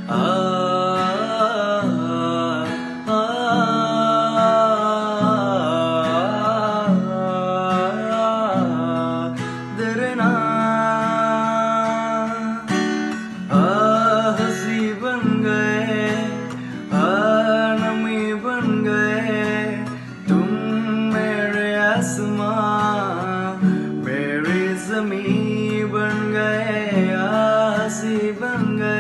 आ दरना हंसी बन गए, नमी बन गए तुम मेरे आसमां, मेरी ज़मीं बन गए, हंसी बन गए।